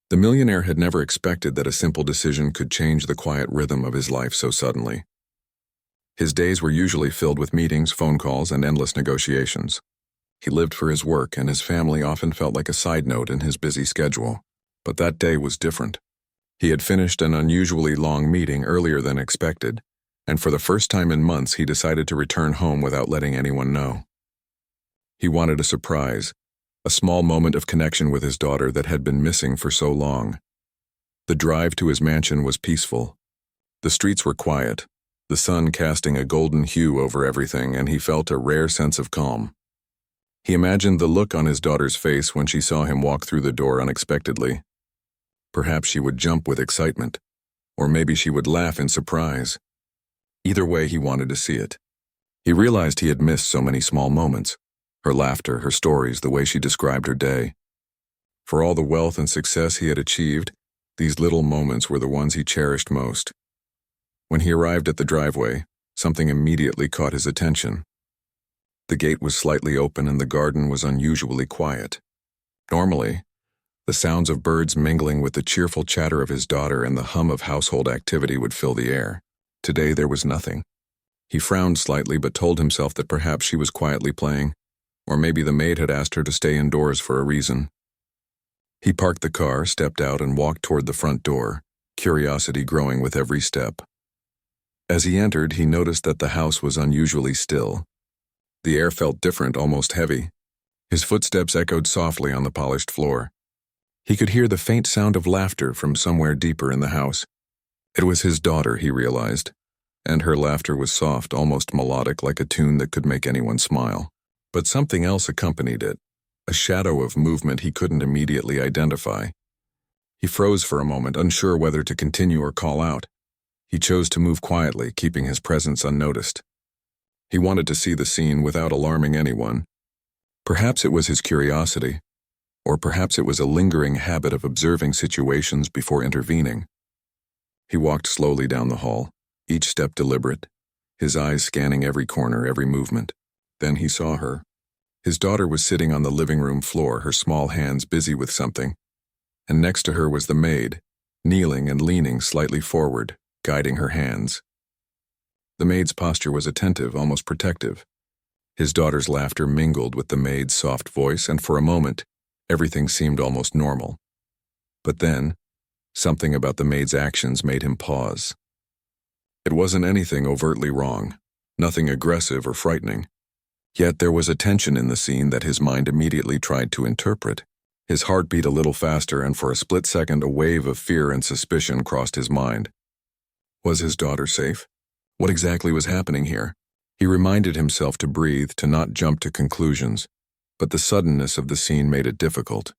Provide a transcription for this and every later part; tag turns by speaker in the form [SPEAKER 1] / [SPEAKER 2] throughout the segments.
[SPEAKER 1] The millionaire had never expected that a simple decision could change the quiet rhythm of his life so suddenly. His days were usually filled with meetings, phone calls, and endless negotiations. He lived for his work, and his family often felt like a side note in his busy schedule. But that day was different. He had finished an unusually long meeting earlier than expected, and for the first time in months he decided to return home without letting anyone know. He wanted a surprise, a small moment of connection with his daughter that had been missing for so long. The drive to his mansion was peaceful. The streets were quiet, the sun casting a golden hue over everything, and he felt a rare sense of calm. He imagined the look on his daughter's face when she saw him walk through the door unexpectedly. Perhaps she would jump with excitement, or maybe she would laugh in surprise. Either way, he wanted to see it. He realized he had missed so many small moments, her laughter, her stories, the way she described her day. For all the wealth and success he had achieved, these little moments were the ones he cherished most. When he arrived at the driveway, something immediately caught his attention. The gate was slightly open and the garden was unusually quiet. Normally, the sounds of birds mingling with the cheerful chatter of his daughter and the hum of household activity would fill the air. Today there was nothing. He frowned slightly but told himself that perhaps she was quietly playing, or maybe the maid had asked her to stay indoors for a reason. He parked the car, stepped out, and walked toward the front door, curiosity growing with every step. As he entered, he noticed that the house was unusually still. The air felt different, almost heavy. His footsteps echoed softly on the polished floor. He could hear the faint sound of laughter from somewhere deeper in the house. It was his daughter, he realized, and her laughter was soft, almost melodic, like a tune that could make anyone smile. But something else accompanied it, a shadow of movement he couldn't immediately identify. He froze for a moment, unsure whether to continue or call out. He chose to move quietly, keeping his presence unnoticed. He wanted to see the scene without alarming anyone. Perhaps it was his curiosity, or perhaps it was a lingering habit of observing situations before intervening. He walked slowly down the hall, each step deliberate, his eyes scanning every corner, every movement. Then he saw her. His daughter was sitting on the living room floor, her small hands busy with something, and next to her was the maid, kneeling and leaning slightly forward, guiding her hands. The maid's posture was attentive, almost protective. His daughter's laughter mingled with the maid's soft voice, and for a moment, everything seemed almost normal. But then, something about the maid's actions made him pause. It wasn't anything overtly wrong, nothing aggressive or frightening. Yet there was a tension in the scene that his mind immediately tried to interpret. His heart beat a little faster, and for a split second a wave of fear and suspicion crossed his mind. Was his daughter safe? What exactly was happening here? He reminded himself to breathe, to not jump to conclusions, but the suddenness of the scene made it difficult.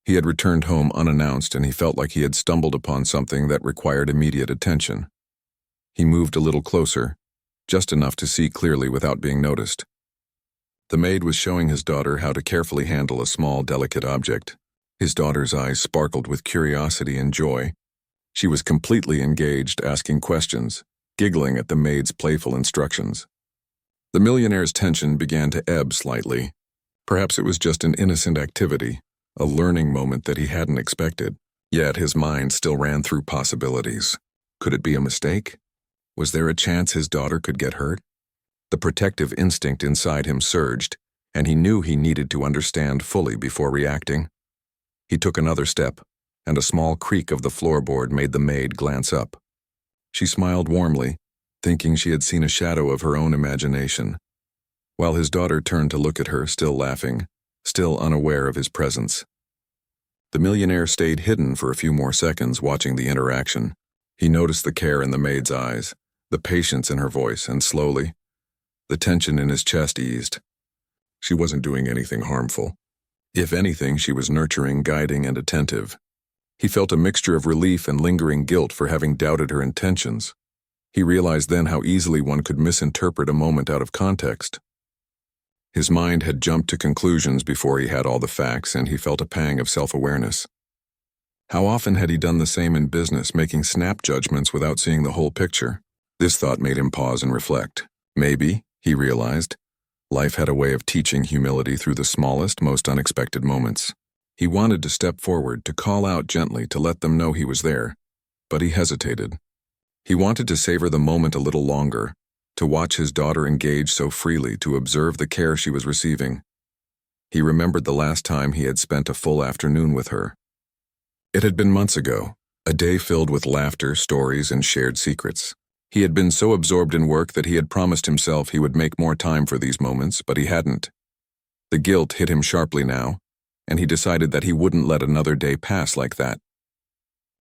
[SPEAKER 1] He had returned home unannounced, and he felt like he had stumbled upon something that required immediate attention. He moved a little closer, just enough to see clearly without being noticed. The maid was showing his daughter how to carefully handle a small, delicate object. His daughter's eyes sparkled with curiosity and joy. She was completely engaged, asking questions, giggling at the maid's playful instructions. The millionaire's tension began to ebb slightly. Perhaps it was just an innocent activity, a learning moment that he hadn't expected. Yet his mind still ran through possibilities. Could it be a mistake? Was there a chance his daughter could get hurt? The protective instinct inside him surged, and he knew he needed to understand fully before reacting. He took another step, and a small creak of the floorboard made the maid glance up. She smiled warmly, thinking she had seen a shadow of her own imagination, while his daughter turned to look at her, still laughing, still unaware of his presence. The millionaire stayed hidden for a few more seconds, watching the interaction. He noticed the care in the maid's eyes, the patience in her voice, and slowly, the tension in his chest eased. She wasn't doing anything harmful. If anything, she was nurturing, guiding, and attentive. He felt a mixture of relief and lingering guilt for having doubted her intentions. He realized then how easily one could misinterpret a moment out of context. His mind had jumped to conclusions before he had all the facts, and he felt a pang of self-awareness. How often had he done the same in business, making snap judgments without seeing the whole picture? This thought made him pause and reflect. Maybe, he realized, life had a way of teaching humility through the smallest, most unexpected moments. He wanted to step forward, to call out gently, to let them know he was there, but he hesitated. He wanted to savor the moment a little longer, to watch his daughter engage so freely, to observe the care she was receiving. He remembered the last time he had spent a full afternoon with her. It had been months ago, a day filled with laughter, stories, and shared secrets. He had been so absorbed in work that he had promised himself he would make more time for these moments, but he hadn't. The guilt hit him sharply now, and he decided that he wouldn't let another day pass like that.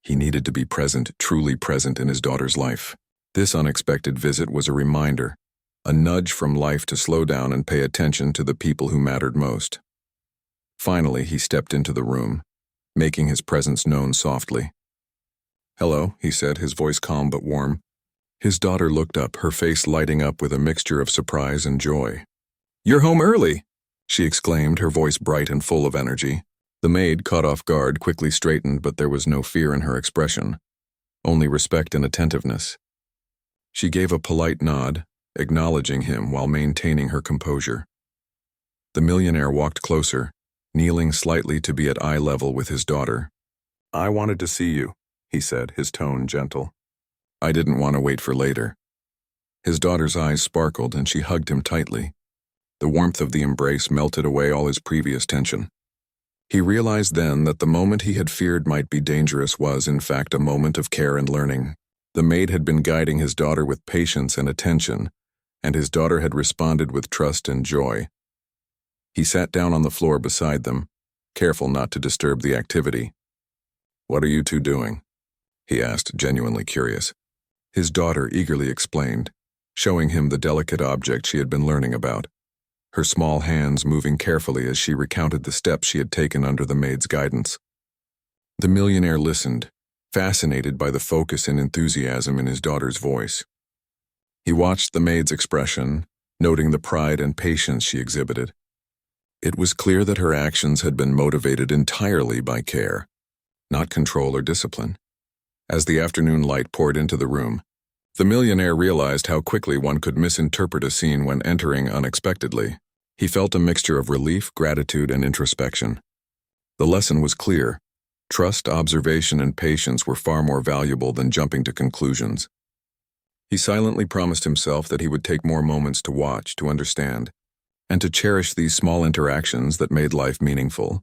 [SPEAKER 1] He needed to be present, truly present in his daughter's life. This unexpected visit was a reminder, a nudge from life to slow down and pay attention to the people who mattered most. Finally, he stepped into the room, making his presence known softly. "Hello," he said, his voice calm but warm. His daughter looked up, her face lighting up with a mixture of surprise and joy. "You're home early," she exclaimed, her voice bright and full of energy. The maid, caught off guard, quickly straightened, but there was no fear in her expression, only respect and attentiveness. She gave a polite nod, acknowledging him while maintaining her composure. The millionaire walked closer, kneeling slightly to be at eye level with his daughter. "I wanted to see you," he said, his tone gentle. "I didn't want to wait for later." His daughter's eyes sparkled and she hugged him tightly. The warmth of the embrace melted away all his previous tension. He realized then that the moment he had feared might be dangerous was, in fact, a moment of care and learning. The maid had been guiding his daughter with patience and attention, and his daughter had responded with trust and joy. He sat down on the floor beside them, careful not to disturb the activity. "What are you two doing?" he asked, genuinely curious. His daughter eagerly explained, showing him the delicate object she had been learning about, her small hands moving carefully as she recounted the steps she had taken under the maid's guidance. The millionaire listened, fascinated by the focus and enthusiasm in his daughter's voice. He watched the maid's expression, noting the pride and patience she exhibited. It was clear that her actions had been motivated entirely by care, not control or discipline. As the afternoon light poured into the room, the millionaire realized how quickly one could misinterpret a scene when entering unexpectedly. He felt a mixture of relief, gratitude, and introspection. The lesson was clear. Trust, observation, and patience were far more valuable than jumping to conclusions. He silently promised himself that he would take more moments to watch, to understand, and to cherish these small interactions that made life meaningful.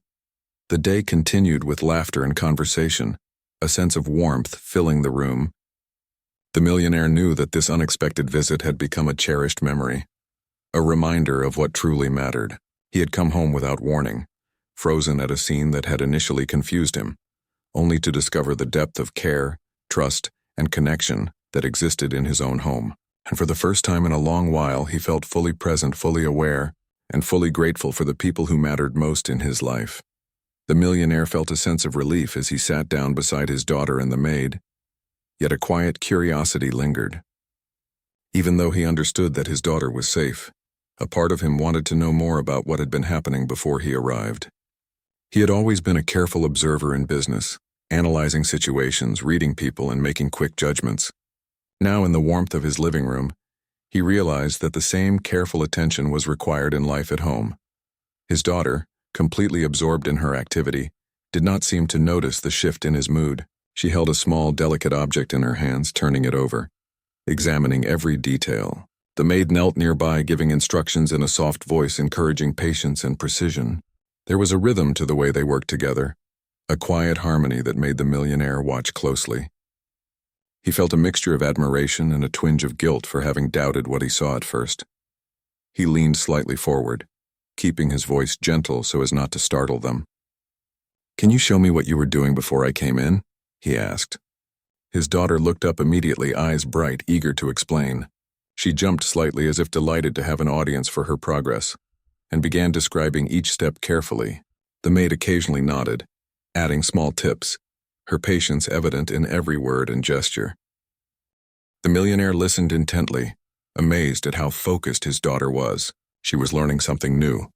[SPEAKER 1] The day continued with laughter and conversation, a sense of warmth filling the room. The millionaire knew that this unexpected visit had become a cherished memory, a reminder of what truly mattered. He had come home without warning, frozen at a scene that had initially confused him, only to discover the depth of care, trust, and connection that existed in his own home. And for the first time in a long while, he felt fully present, fully aware, and fully grateful for the people who mattered most in his life. The millionaire felt a sense of relief as he sat down beside his daughter and the maid, yet a quiet curiosity lingered. Even though he understood that his daughter was safe, a part of him wanted to know more about what had been happening before he arrived. He had always been a careful observer in business, analyzing situations, reading people, and making quick judgments. Now, in the warmth of his living room, he realized that the same careful attention was required in life at home. His daughter, completely absorbed in her activity, did not seem to notice the shift in his mood. She held a small, delicate object in her hands, turning it over, examining every detail. The maid knelt nearby, giving instructions in a soft voice, encouraging patience and precision. There was a rhythm to the way they worked together, a quiet harmony that made the millionaire watch closely. He felt a mixture of admiration and a twinge of guilt for having doubted what he saw at first. He leaned slightly forward, keeping his voice gentle so as not to startle them. "Can you show me what you were doing before I came in?" he asked. His daughter looked up immediately, eyes bright, eager to explain. She jumped slightly as if delighted to have an audience for her progress, and began describing each step carefully. The maid occasionally nodded, adding small tips, her patience evident in every word and gesture. The millionaire listened intently, amazed at how focused his daughter was. She was learning something new,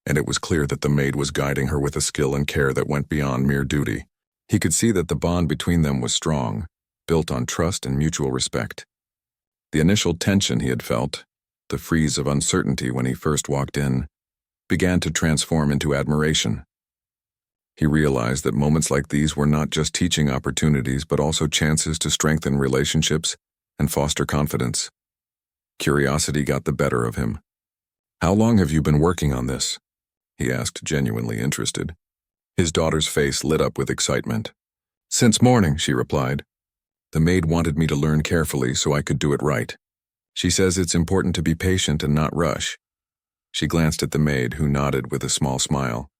[SPEAKER 1] and it was clear that the maid was guiding her with a skill and care that went beyond mere duty. He could see that the bond between them was strong, built on trust and mutual respect. The initial tension he had felt, the freeze of uncertainty when he first walked in, began to transform into admiration. He realized that moments like these were not just teaching opportunities but also chances to strengthen relationships and foster confidence. Curiosity got the better of him. "How long have you been working on this?" he asked, genuinely interested. His daughter's face lit up with excitement. "Since morning," she replied. "The maid wanted me to learn carefully so I could do it right. She says it's important to be patient and not rush." She glanced at the maid, who nodded with a small smile.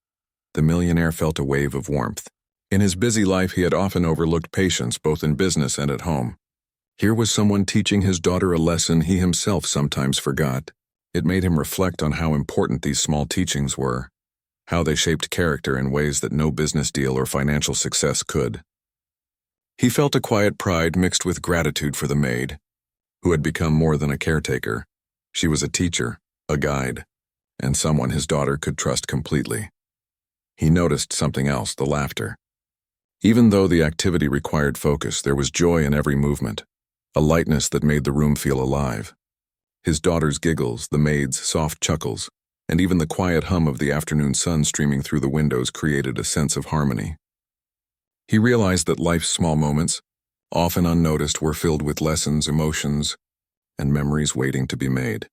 [SPEAKER 1] The millionaire felt a wave of warmth. In his busy life, he had often overlooked patience, both in business and at home. Here was someone teaching his daughter a lesson he himself sometimes forgot. It made him reflect on how important these small teachings were, how they shaped character in ways that no business deal or financial success could. He felt a quiet pride mixed with gratitude for the maid, who had become more than a caretaker. She was a teacher, a guide, and someone his daughter could trust completely. He noticed something else, the laughter. Even though the activity required focus, there was joy in every movement, a lightness that made the room feel alive. His daughter's giggles, the maid's soft chuckles, and even the quiet hum of the afternoon sun streaming through the windows created a sense of harmony. He realized that life's small moments, often unnoticed, were filled with lessons, emotions, and memories waiting to be made.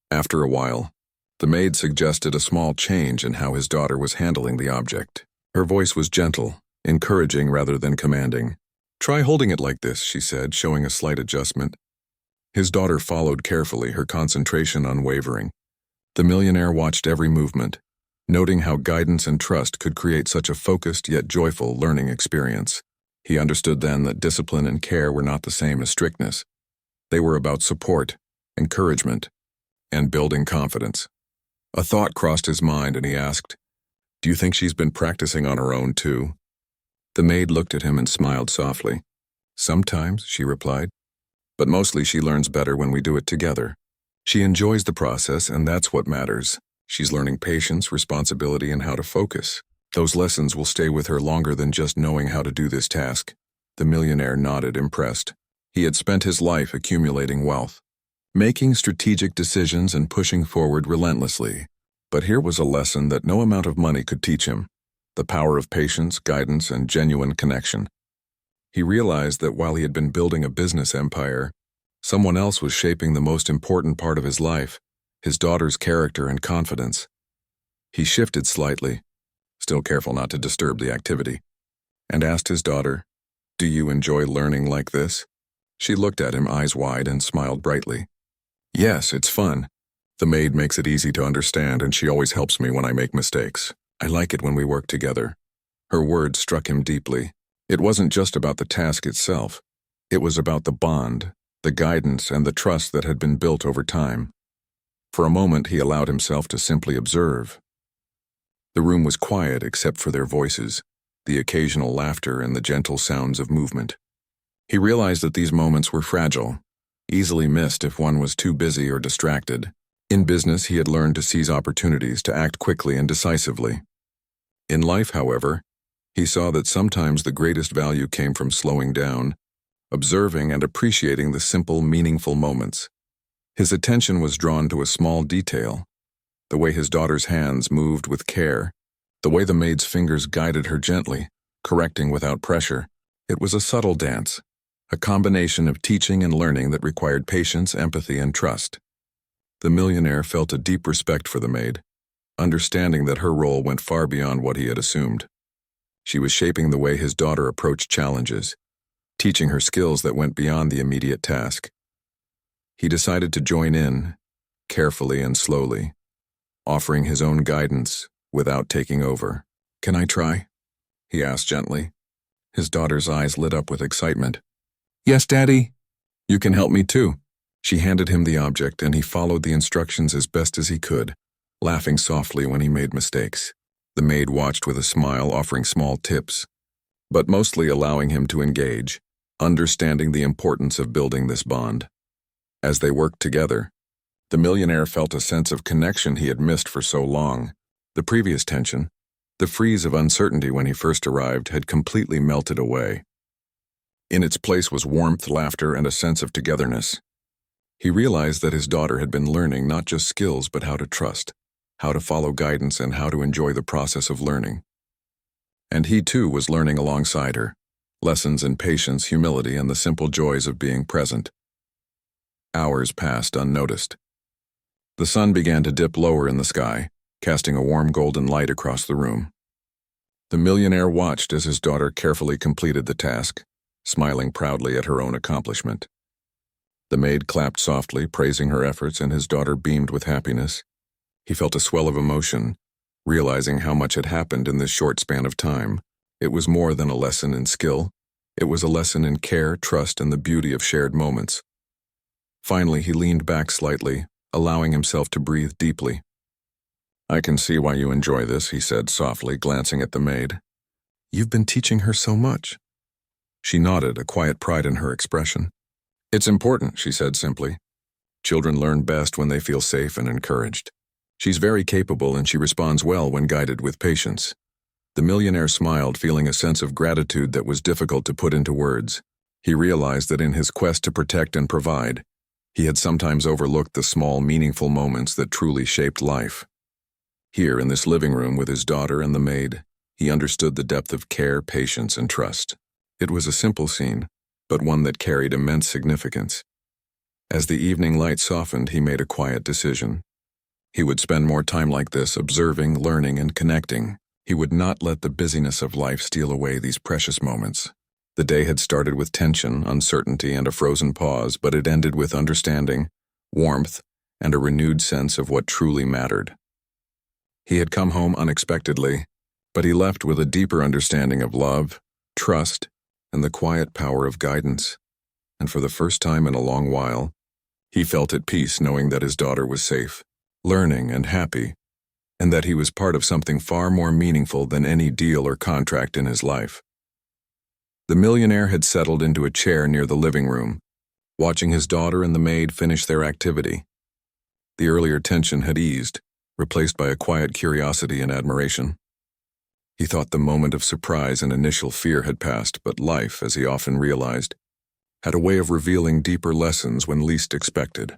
[SPEAKER 1] After a while, the maid suggested a small change in how his daughter was handling the object. Her voice was gentle, encouraging rather than commanding. "Try holding it like this," she said, showing a slight adjustment. His daughter followed carefully, her concentration unwavering. The millionaire watched every movement, noting how guidance and trust could create such a focused yet joyful learning experience. He understood then that discipline and care were not the same as strictness. They were about support, encouragement, and building confidence. A thought crossed his mind and he asked, "Do you think she's been practicing on her own too?" The maid looked at him and smiled softly. "Sometimes," she replied, "but mostly she learns better when we do it together. She enjoys the process, and that's what matters. She's learning patience, responsibility, and how to focus. Those lessons will stay with her longer than just knowing how to do this task." The millionaire nodded, impressed. He had spent his life accumulating wealth, making strategic decisions and pushing forward relentlessly. But here was a lesson that no amount of money could teach him: the power of patience, guidance, and genuine connection. He realized that while he had been building a business empire, someone else was shaping the most important part of his life, his daughter's character and confidence. He shifted slightly, still careful not to disturb the activity, and asked his daughter, "Do you enjoy learning like this?" She looked at him, eyes wide, and smiled brightly. "Yes, it's fun. The maid makes it easy to understand, and she always helps me when I make mistakes. I like it when we work together." Her words struck him deeply. It wasn't just about the task itself. It was about the bond, the guidance, and the trust that had been built over time. For a moment, he allowed himself to simply observe. The room was quiet except for their voices, the occasional laughter, and the gentle sounds of movement. He realized that these moments were fragile, easily missed if one was too busy or distracted. In business, he had learned to seize opportunities, to act quickly and decisively. In life, however, he saw that sometimes the greatest value came from slowing down, observing and appreciating the simple, meaningful moments. His attention was drawn to a small detail: the way his daughter's hands moved with care, the way the maid's fingers guided her gently, correcting without pressure. It was a subtle dance, a combination of teaching and learning that required patience, empathy, and trust. The millionaire felt a deep respect for the maid, understanding that her role went far beyond what he had assumed. She was shaping the way his daughter approached challenges, teaching her skills that went beyond the immediate task. He decided to join in, carefully and slowly, offering his own guidance without taking over. "Can I try?" he asked gently. His daughter's eyes lit up with excitement. "Yes, Daddy. You can help me too." She handed him the object, and he followed the instructions as best as he could, laughing softly when he made mistakes. The maid watched with a smile, offering small tips, but mostly allowing him to engage, understanding the importance of building this bond. As they worked together, the millionaire felt a sense of connection he had missed for so long. The previous tension, the freeze of uncertainty when he first arrived, had completely melted away. In its place was warmth, laughter, and a sense of togetherness. He realized that his daughter had been learning not just skills but how to trust, how to follow guidance, and how to enjoy the process of learning. And he too was learning alongside her, lessons in patience, humility, and the simple joys of being present. Hours passed unnoticed. The sun began to dip lower in the sky, casting a warm golden light across the room. The millionaire watched as his daughter carefully completed the task, smiling proudly at her own accomplishment. The maid clapped softly, praising her efforts, and his daughter beamed with happiness. He felt a swell of emotion, realizing how much had happened in this short span of time. It was more than a lesson in skill. It was a lesson in care, trust, and the beauty of shared moments. Finally, he leaned back slightly, allowing himself to breathe deeply. "I can see why you enjoy this," he said softly, glancing at the maid. "You've been teaching her so much." She nodded, a quiet pride in her expression. "It's important," she said simply. "Children learn best when they feel safe and encouraged. She's very capable and she responds well when guided with patience." The millionaire smiled, feeling a sense of gratitude that was difficult to put into words. He realized that in his quest to protect and provide, he had sometimes overlooked the small, meaningful moments that truly shaped life. Here, in this living room with his daughter and the maid, he understood the depth of care, patience, and trust. It was a simple scene, but one that carried immense significance. As the evening light softened, he made a quiet decision. He would spend more time like this, observing, learning, and connecting. He would not let the busyness of life steal away these precious moments. The day had started with tension, uncertainty, and a frozen pause, but it ended with understanding, warmth, and a renewed sense of what truly mattered. He had come home unexpectedly, but he left with a deeper understanding of love, trust, and the quiet power of guidance. And for the first time in a long while, he felt at peace knowing that his daughter was safe, learning, and happy, and that he was part of something far more meaningful than any deal or contract in his life. The millionaire had settled into a chair near the living room, watching his daughter and the maid finish their activity. The earlier tension had eased, replaced by a quiet curiosity and admiration. He thought the moment of surprise and initial fear had passed, but life, as he often realized, had a way of revealing deeper lessons when least expected.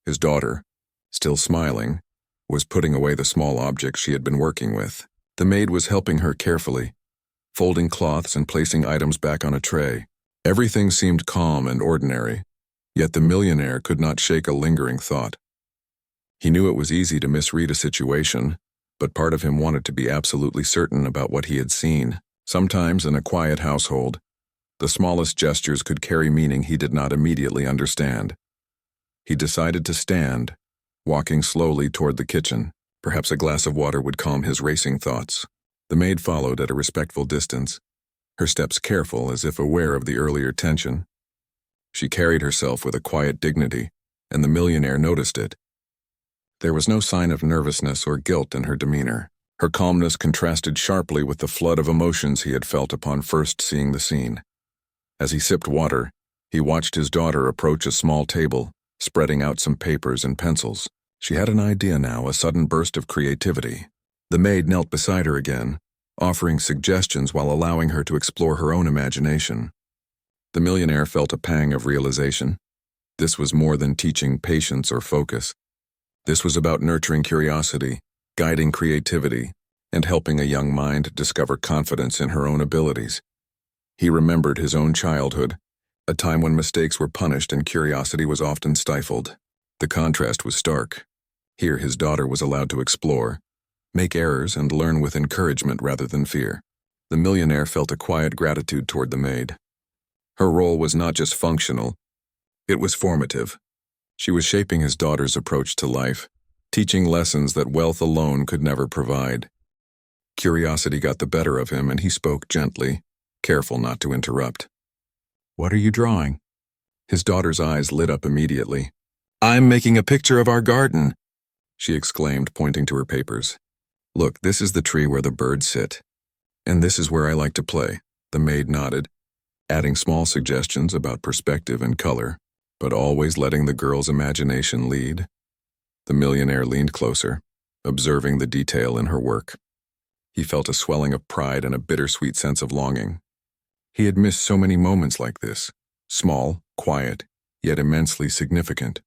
[SPEAKER 1] His daughter, still smiling, was putting away the small objects she had been working with. The maid was helping her carefully, folding cloths and placing items back on a tray. Everything seemed calm and ordinary, yet the millionaire could not shake a lingering thought. He knew it was easy to misread a situation, but part of him wanted to be absolutely certain about what he had seen. Sometimes in a quiet household, the smallest gestures could carry meaning he did not immediately understand. He decided to stand, walking slowly toward the kitchen. Perhaps a glass of water would calm his racing thoughts. The maid followed at a respectful distance, her steps careful as if aware of the earlier tension. She carried herself with a quiet dignity, and the millionaire noticed it. There was no sign of nervousness or guilt in her demeanor. Her calmness contrasted sharply with the flood of emotions he had felt upon first seeing the scene. As he sipped water, he watched his daughter approach a small table, spreading out some papers and pencils. She had an idea now, a sudden burst of creativity. The maid knelt beside her again, offering suggestions while allowing her to explore her own imagination. The millionaire felt a pang of realization. This was more than teaching patience or focus. This was about nurturing curiosity, guiding creativity, and helping a young mind discover confidence in her own abilities. He remembered his own childhood, a time when mistakes were punished and curiosity was often stifled. The contrast was stark. Here his daughter was allowed to explore, make errors, and learn with encouragement rather than fear. The millionaire felt a quiet gratitude toward the maid. Her role was not just functional, it was formative. She was shaping his daughter's approach to life, teaching lessons that wealth alone could never provide. Curiosity got the better of him, and he spoke gently, careful not to interrupt. "What are you drawing?" His daughter's eyes lit up immediately. "I'm making a picture of our garden," she exclaimed, pointing to her papers. "Look, this is the tree where the birds sit. And this is where I like to play." The maid nodded, adding small suggestions about perspective and color, but always letting the girl's imagination lead. The millionaire leaned closer, observing the detail in her work. He felt a swelling of pride and a bittersweet sense of longing. He had missed so many moments like this, small, quiet, yet immensely significant.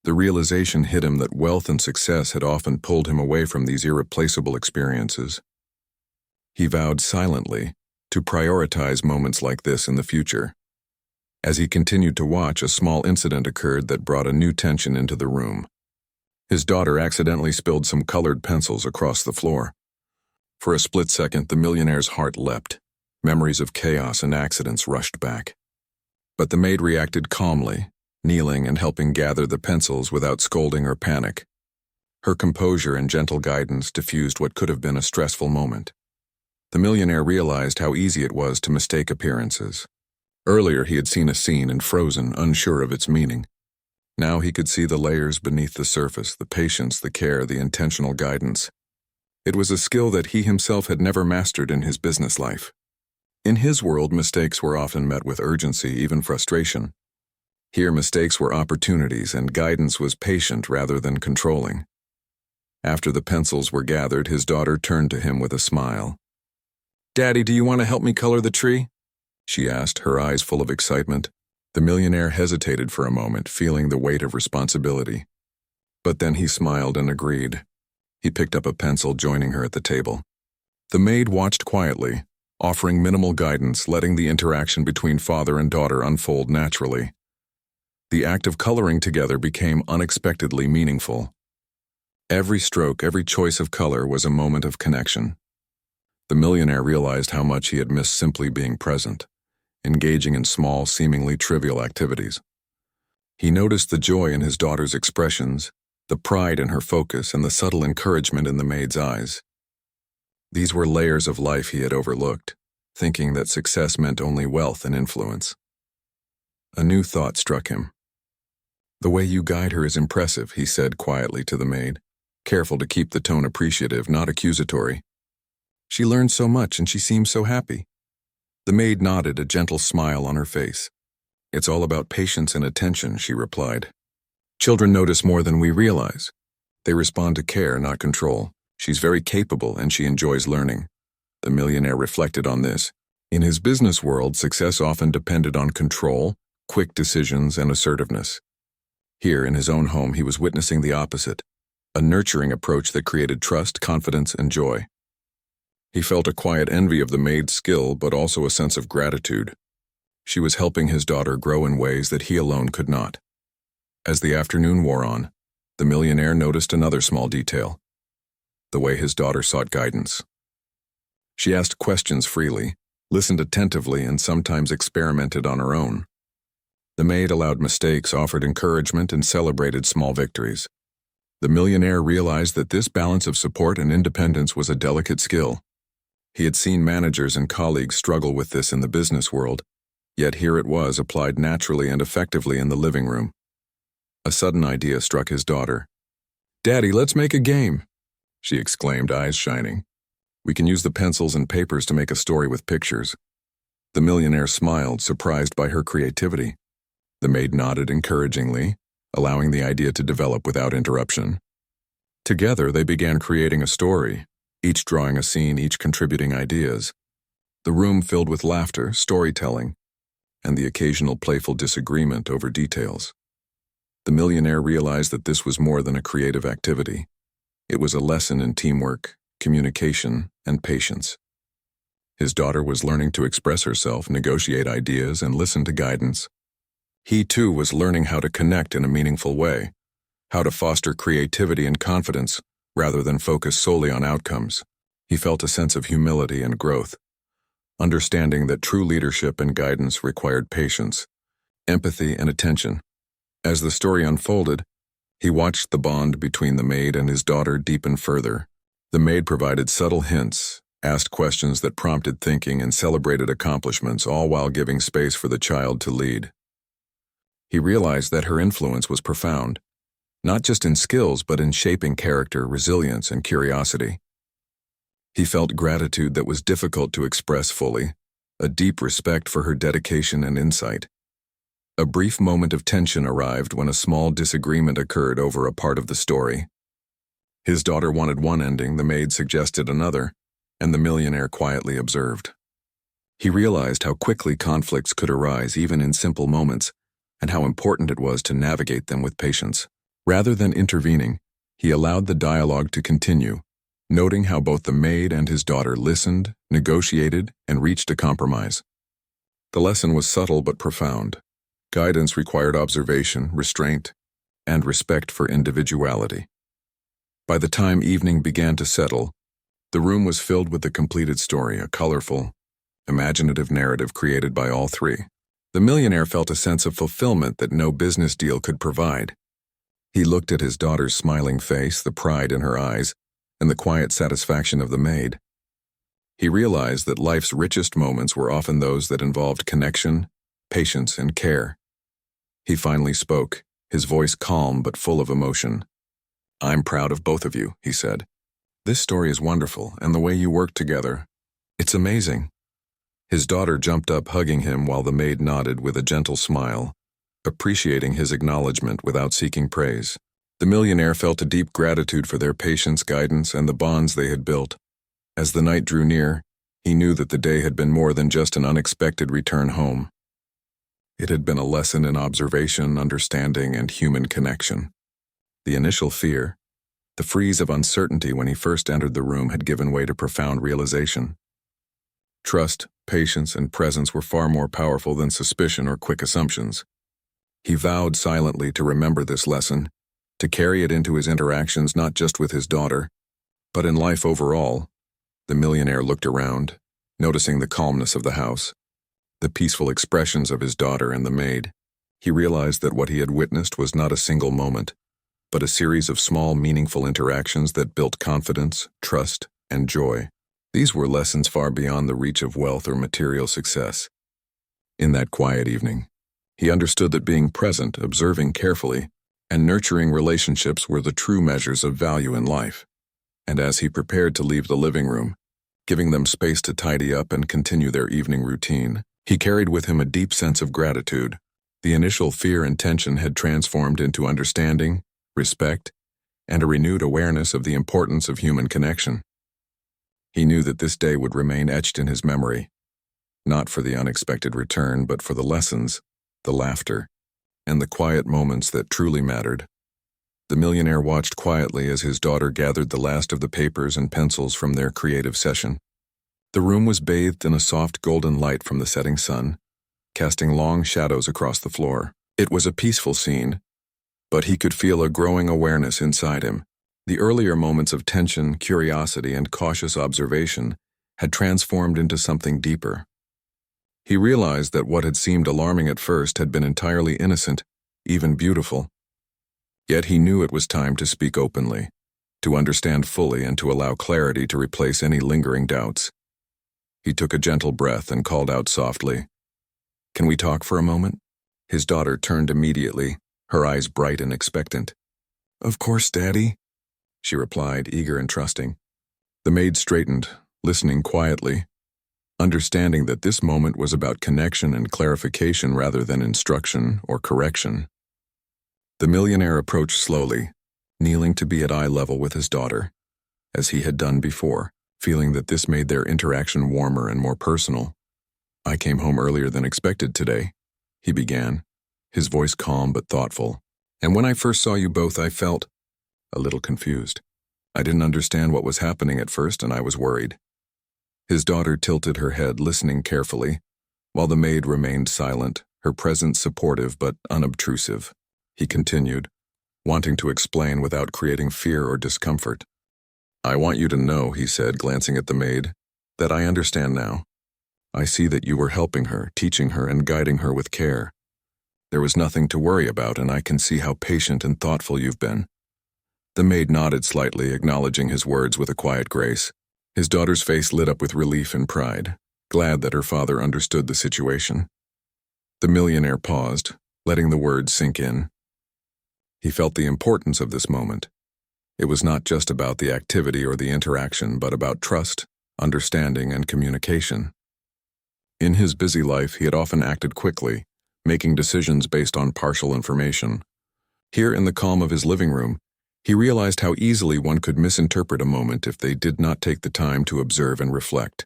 [SPEAKER 1] The realization hit him that wealth and success had often pulled him away from these irreplaceable experiences. He vowed silently to prioritize moments like this in the future. As he continued to watch, a small incident occurred that brought a new tension into the room. His daughter accidentally spilled some colored pencils across the floor. For a split second, the millionaire's heart leapt. Memories of chaos and accidents rushed back. But the maid reacted calmly, kneeling and helping gather the pencils without scolding or panic. Her composure and gentle guidance diffused what could have been a stressful moment. The millionaire realized how easy it was to mistake appearances. Earlier he had seen a scene and frozen, unsure of its meaning. Now he could see the layers beneath the surface, the patience, the care, the intentional guidance. It was a skill that he himself had never mastered in his business life. In his world, mistakes were often met with urgency, even frustration. Here, mistakes were opportunities, and guidance was patient rather than controlling. After the pencils were gathered, his daughter turned to him with a smile. "Daddy, do you want to help me color the tree?" she asked, her eyes full of excitement. The millionaire hesitated for a moment, feeling the weight of responsibility. But then he smiled and agreed. He picked up a pencil, joining her at the table. The maid watched quietly, offering minimal guidance, letting the interaction between father and daughter unfold naturally. The act of coloring together became unexpectedly meaningful. Every stroke, every choice of color was a moment of connection. The millionaire realized how much he had missed simply being present, engaging in small, seemingly trivial activities. He noticed the joy in his daughter's expressions, the pride in her focus, and the subtle encouragement in the maid's eyes. These were layers of life he had overlooked, thinking that success meant only wealth and influence. A new thought struck him. "The way you guide her is impressive," he said quietly to the maid, careful to keep the tone appreciative, not accusatory. "She learns so much and she seems so happy." The maid nodded, a gentle smile on her face. "It's all about patience and attention," she replied. "Children notice more than we realize. They respond to care, not control. She's very capable and she enjoys learning." The millionaire reflected on this. In his business world, success often depended on control, quick decisions, and assertiveness. Here, in his own home, he was witnessing the opposite, a nurturing approach that created trust, confidence, and joy. He felt a quiet envy of the maid's skill, but also a sense of gratitude. She was helping his daughter grow in ways that he alone could not. As the afternoon wore on, the millionaire noticed another small detail: the way his daughter sought guidance. She asked questions freely, listened attentively, and sometimes experimented on her own. The maid allowed mistakes, offered encouragement, and celebrated small victories. The millionaire realized that this balance of support and independence was a delicate skill. He had seen managers and colleagues struggle with this in the business world, yet here it was, applied naturally and effectively in the living room. A sudden idea struck his daughter. "Daddy, let's make a game," she exclaimed, eyes shining. "We can use the pencils and papers to make a story with pictures." The millionaire smiled, surprised by her creativity. The maid nodded encouragingly, allowing the idea to develop without interruption. Together, they began creating a story, each drawing a scene, each contributing ideas. The room filled with laughter, storytelling, and the occasional playful disagreement over details. The millionaire realized that this was more than a creative activity. It was a lesson in teamwork, communication, and patience. His daughter was learning to express herself, negotiate ideas, and listen to guidance. He, too, was learning how to connect in a meaningful way, how to foster creativity and confidence rather than focus solely on outcomes. He felt a sense of humility and growth, understanding that true leadership and guidance required patience, empathy, and attention. As the story unfolded, he watched the bond between the maid and his daughter deepen further. The maid provided subtle hints, asked questions that prompted thinking, and celebrated accomplishments, all while giving space for the child to lead. He realized that her influence was profound, not just in skills, but in shaping character, resilience, and curiosity. He felt gratitude that was difficult to express fully, a deep respect for her dedication and insight. A brief moment of tension arrived when a small disagreement occurred over a part of the story. His daughter wanted one ending, the maid suggested another, and the millionaire quietly observed. He realized how quickly conflicts could arise even in simple moments, and how important it was to navigate them with patience. Rather than intervening, he allowed the dialogue to continue, noting how both the maid and his daughter listened, negotiated, and reached a compromise. The lesson was subtle but profound. Guidance required observation, restraint, and respect for individuality. By the time evening began to settle, the room was filled with the completed story, a colorful, imaginative narrative created by all three. The millionaire felt a sense of fulfillment that no business deal could provide. He looked at his daughter's smiling face, the pride in her eyes, and the quiet satisfaction of the maid. He realized that life's richest moments were often those that involved connection, patience, and care. He finally spoke, his voice calm but full of emotion. "I'm proud of both of you," he said. "This story is wonderful, and the way you worked together, it's amazing." His daughter jumped up, hugging him, while the maid nodded with a gentle smile, appreciating his acknowledgement without seeking praise. The millionaire felt a deep gratitude for their patience, guidance, and the bonds they had built. As the night drew near, he knew that the day had been more than just an unexpected return home. It had been a lesson in observation, understanding, and human connection. The initial fear, the freeze of uncertainty when he first entered the room, had given way to profound realization. Trust, patience, and presence were far more powerful than suspicion or quick assumptions. He vowed silently to remember this lesson, to carry it into his interactions not just with his daughter, but in life overall. The millionaire looked around, noticing the calmness of the house, the peaceful expressions of his daughter and the maid. He realized that what he had witnessed was not a single moment, but a series of small, meaningful interactions that built confidence, trust, and joy. These were lessons far beyond the reach of wealth or material success. In that quiet evening, he understood that being present, observing carefully, and nurturing relationships were the true measures of value in life. And as he prepared to leave the living room, giving them space to tidy up and continue their evening routine, he carried with him a deep sense of gratitude. The initial fear and tension had transformed into understanding, respect, and a renewed awareness of the importance of human connection. He knew that this day would remain etched in his memory, not for the unexpected return, but for the lessons, the laughter, and the quiet moments that truly mattered. The millionaire watched quietly as his daughter gathered the last of the papers and pencils from their creative session. The room was bathed in a soft golden light from the setting sun, casting long shadows across the floor. It was a peaceful scene, but he could feel a growing awareness inside him. The earlier moments of tension, curiosity, and cautious observation had transformed into something deeper. He realized that what had seemed alarming at first had been entirely innocent, even beautiful. Yet he knew it was time to speak openly, to understand fully, and to allow clarity to replace any lingering doubts. He took a gentle breath and called out softly, "Can we talk for a moment?" His daughter turned immediately, her eyes bright and expectant. "Of course, Daddy," she replied, eager and trusting. The maid straightened, listening quietly, understanding that this moment was about connection and clarification rather than instruction or correction. The millionaire approached slowly, kneeling to be at eye level with his daughter, as he had done before, feeling that this made their interaction warmer and more personal. "I came home earlier than expected today," he began, his voice calm but thoughtful. "And when I first saw you both, I felt a little confused. I didn't understand what was happening at first, and I was worried." His daughter tilted her head, listening carefully, while the maid remained silent, her presence supportive but unobtrusive. He continued, wanting to explain without creating fear or discomfort. "I want you to know," he said, glancing at the maid, "that I understand now. I see that you were helping her, teaching her, and guiding her with care. There was nothing to worry about, and I can see how patient and thoughtful you've been." The maid nodded slightly, acknowledging his words with a quiet grace. His daughter's face lit up with relief and pride, glad that her father understood the situation. The millionaire paused, letting the words sink in. He felt the importance of this moment. It was not just about the activity or the interaction, but about trust, understanding, and communication. In his busy life, he had often acted quickly, making decisions based on partial information. Here in the calm of his living room, he realized how easily one could misinterpret a moment if they did not take the time to observe and reflect.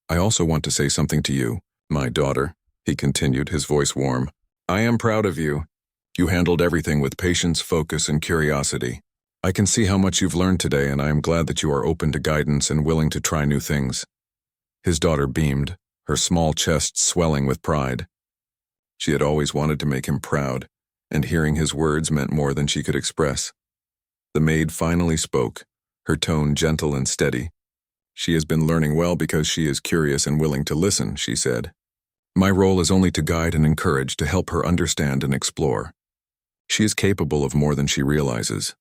[SPEAKER 1] "I also want to say something to you, my daughter," he continued, his voice warm. "I am proud of you. You handled everything with patience, focus, and curiosity. I can see how much you've learned today, and I am glad that you are open to guidance and willing to try new things." His daughter beamed, her small chest swelling with pride. She had always wanted to make him proud, and hearing his words meant more than she could express. The maid finally spoke, her tone gentle and steady. "She has been learning well because she is curious and willing to listen," she said. "My role is only to guide and encourage, to help her understand and explore. She is capable of more than she realizes."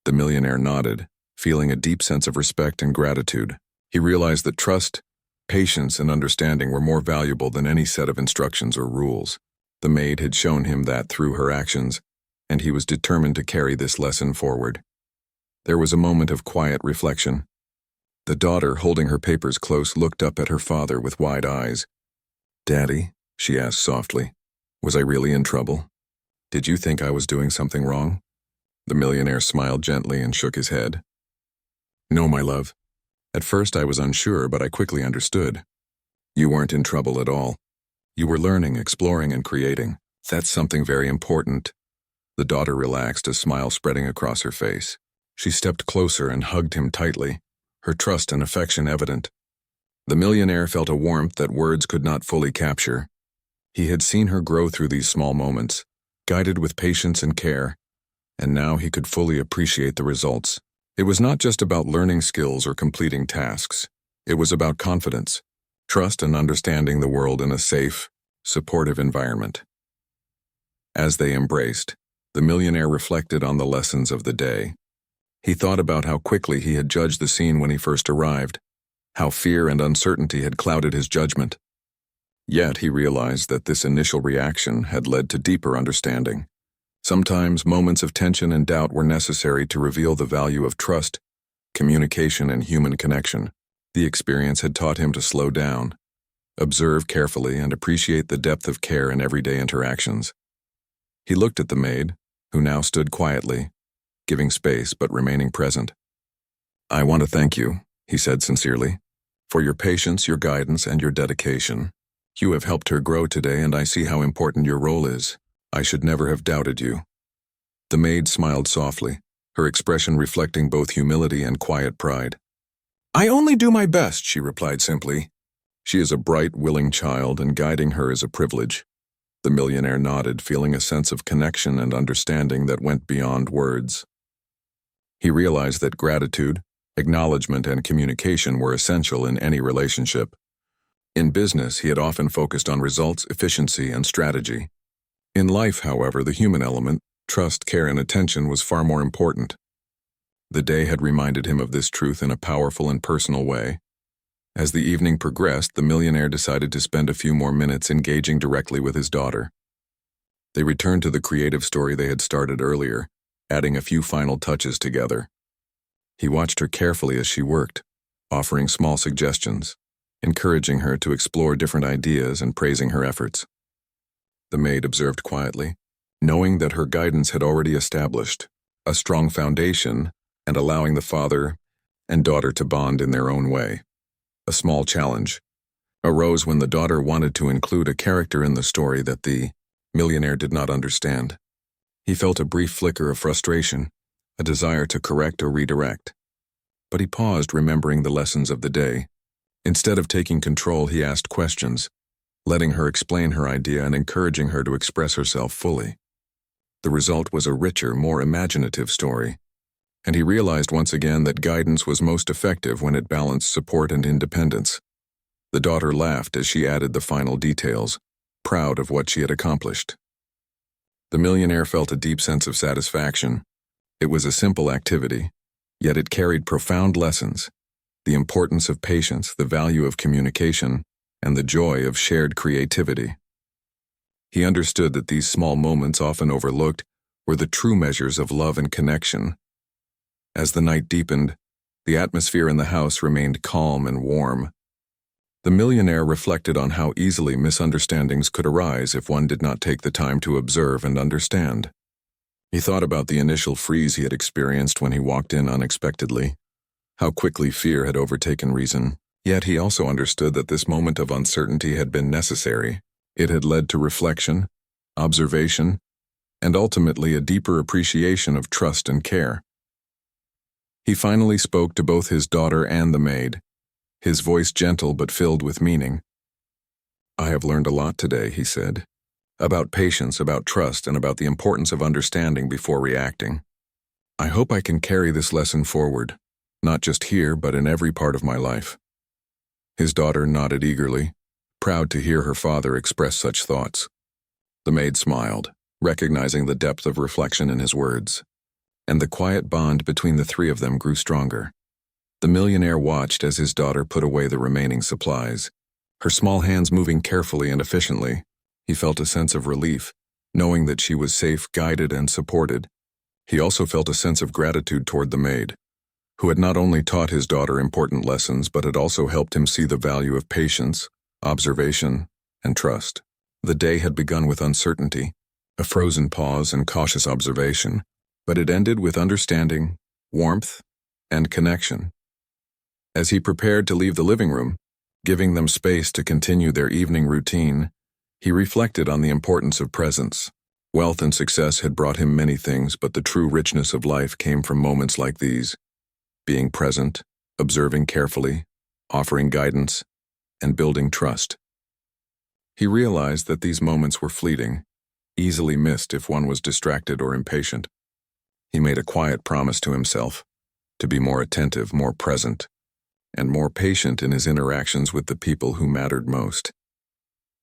[SPEAKER 1] The millionaire nodded, feeling a deep sense of respect and gratitude. He realized that trust, patience, and understanding were more valuable than any set of instructions or rules. The maid had shown him that through her actions, and he was determined to carry this lesson forward. There was a moment of quiet reflection. The daughter, holding her papers close, looked up at her father with wide eyes. "Daddy," she asked softly, "was I really in trouble? Did you think I was doing something wrong?" The millionaire smiled gently and shook his head. "No, my love. At first I was unsure, but I quickly understood. You weren't in trouble at all. You were learning, exploring, and creating. That's something very important." The daughter relaxed, a smile spreading across her face. She stepped closer and hugged him tightly, her trust and affection evident. The millionaire felt a warmth that words could not fully capture. He had seen her grow through these small moments, guided with patience and care, and now he could fully appreciate the results. It was not just about learning skills or completing tasks. It was about confidence, trust, and understanding the world in a safe, supportive environment. As they embraced, the millionaire reflected on the lessons of the day. He thought about how quickly he had judged the scene when he first arrived, how fear and uncertainty had clouded his judgment. Yet he realized that this initial reaction had led to deeper understanding. Sometimes moments of tension and doubt were necessary to reveal the value of trust, communication, and human connection. The experience had taught him to slow down, observe carefully, and appreciate the depth of care in everyday interactions. He looked at the maid, who now stood quietly, giving space but remaining present. "I want to thank you," he said sincerely, "for your patience, your guidance, and your dedication. You have helped her grow today, and I see how important your role is. I should never have doubted you." The maid smiled softly, her expression reflecting both humility and quiet pride. "I only do my best," she replied simply. "She is a bright, willing child, and guiding her is a privilege." The millionaire nodded, feeling a sense of connection and understanding that went beyond words. He realized that gratitude, acknowledgement, and communication were essential in any relationship. In business, he had often focused on results, efficiency, and strategy. In life, however, the human element, trust, care, and attention was far more important. The day had reminded him of this truth in a powerful and personal way. As the evening progressed, the millionaire decided to spend a few more minutes engaging directly with his daughter. They returned to the creative story they had started earlier, adding a few final touches together. He watched her carefully as she worked, offering small suggestions, encouraging her to explore different ideas and praising her efforts. The maid observed quietly, knowing that her guidance had already established a strong foundation and allowing the father and daughter to bond in their own way. A small challenge arose when the daughter wanted to include a character in the story that the millionaire did not understand. He felt a brief flicker of frustration, a desire to correct or redirect. But he paused, remembering the lessons of the day. Instead of taking control, he asked questions, letting her explain her idea and encouraging her to express herself fully. The result was a richer, more imaginative story, and he realized once again that guidance was most effective when it balanced support and independence. The daughter laughed as she added the final details, proud of what she had accomplished. The millionaire felt a deep sense of satisfaction. It was a simple activity, yet it carried profound lessons: the importance of patience, the value of communication, and the joy of shared creativity. He understood that these small moments, often overlooked, were the true measures of love and connection. As the night deepened, the atmosphere in the house remained calm and warm. The millionaire reflected on how easily misunderstandings could arise if one did not take the time to observe and understand. He thought about the initial freeze he had experienced when he walked in unexpectedly, how quickly fear had overtaken reason. Yet he also understood that this moment of uncertainty had been necessary. It had led to reflection, observation, and ultimately a deeper appreciation of trust and care. He finally spoke to both his daughter and the maid, his voice gentle but filled with meaning. "I have learned a lot today," he said, "about patience, about trust, and about the importance of understanding before reacting. I hope I can carry this lesson forward, not just here, but in every part of my life." His daughter nodded eagerly, proud to hear her father express such thoughts. The maid smiled, recognizing the depth of reflection in his words, and the quiet bond between the three of them grew stronger. The millionaire watched as his daughter put away the remaining supplies, her small hands moving carefully and efficiently. He felt a sense of relief, knowing that she was safe, guided, and supported. He also felt a sense of gratitude toward the maid, who had not only taught his daughter important lessons but had also helped him see the value of patience, observation, and trust. The day had begun with uncertainty, a frozen pause and cautious observation, but it ended with understanding, warmth, and connection. As he prepared to leave the living room, giving them space to continue their evening routine, he reflected on the importance of presence. Wealth and success had brought him many things, but the true richness of life came from moments like these: being present, observing carefully, offering guidance, and building trust. He realized that these moments were fleeting, easily missed if one was distracted or impatient. He made a quiet promise to himself to be more attentive, more present, and more patient in his interactions with the people who mattered most.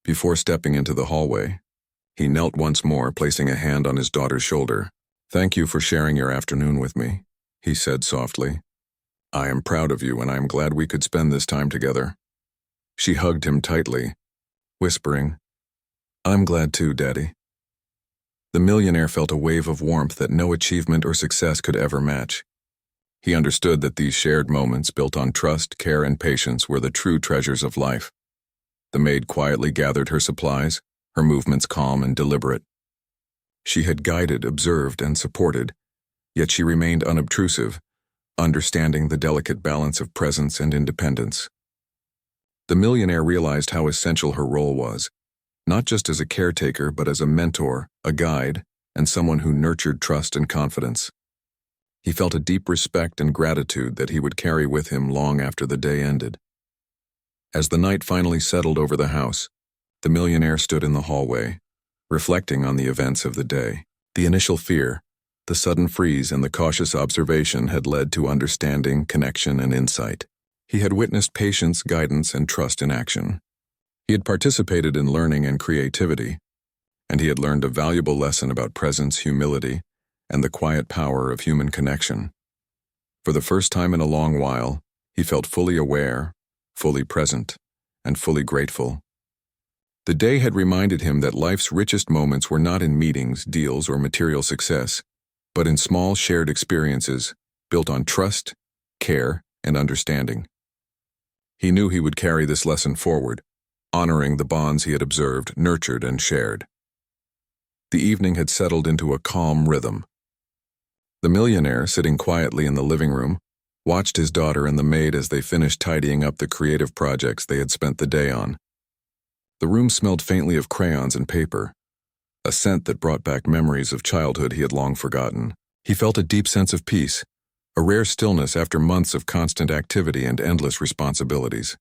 [SPEAKER 1] Before stepping into the hallway, he knelt once more, placing a hand on his daughter's shoulder. "Thank you for sharing your afternoon with me," he said softly. "I am proud of you, and I am glad we could spend this time together." She hugged him tightly, whispering, "I'm glad too, Daddy." The millionaire felt a wave of warmth that no achievement or success could ever match. He understood that these shared moments, built on trust, care, and patience, were the true treasures of life. The maid quietly gathered her supplies, her movements calm and deliberate. She had guided, observed, and supported, yet she remained unobtrusive, understanding the delicate balance of presence and independence. The millionaire realized how essential her role was, not just as a caretaker, but as a mentor, a guide, and someone who nurtured trust and confidence. He felt a deep respect and gratitude that he would carry with him long after the day ended. As the night finally settled over the house, the millionaire stood in the hallway, reflecting on the events of the day. The initial fear, the sudden freeze, and the cautious observation had led to understanding, connection, and insight. He had witnessed patience, guidance, and trust in action. He had participated in learning and creativity, and he had learned a valuable lesson about presence, humility, and the quiet power of human connection. For the first time in a long while, he felt fully aware, fully present, and fully grateful. The day had reminded him that life's richest moments were not in meetings, deals, or material success, but in small shared experiences built on trust, care, and understanding. He knew he would carry this lesson forward, honoring the bonds he had observed, nurtured, and shared. The evening had settled into a calm rhythm. The millionaire, sitting quietly in the living room, watched his daughter and the maid as they finished tidying up the creative projects they had spent the day on. The room smelled faintly of crayons and paper, a scent that brought back memories of childhood he had long forgotten. He felt a deep sense of peace, a rare stillness after months of constant activity and endless responsibilities.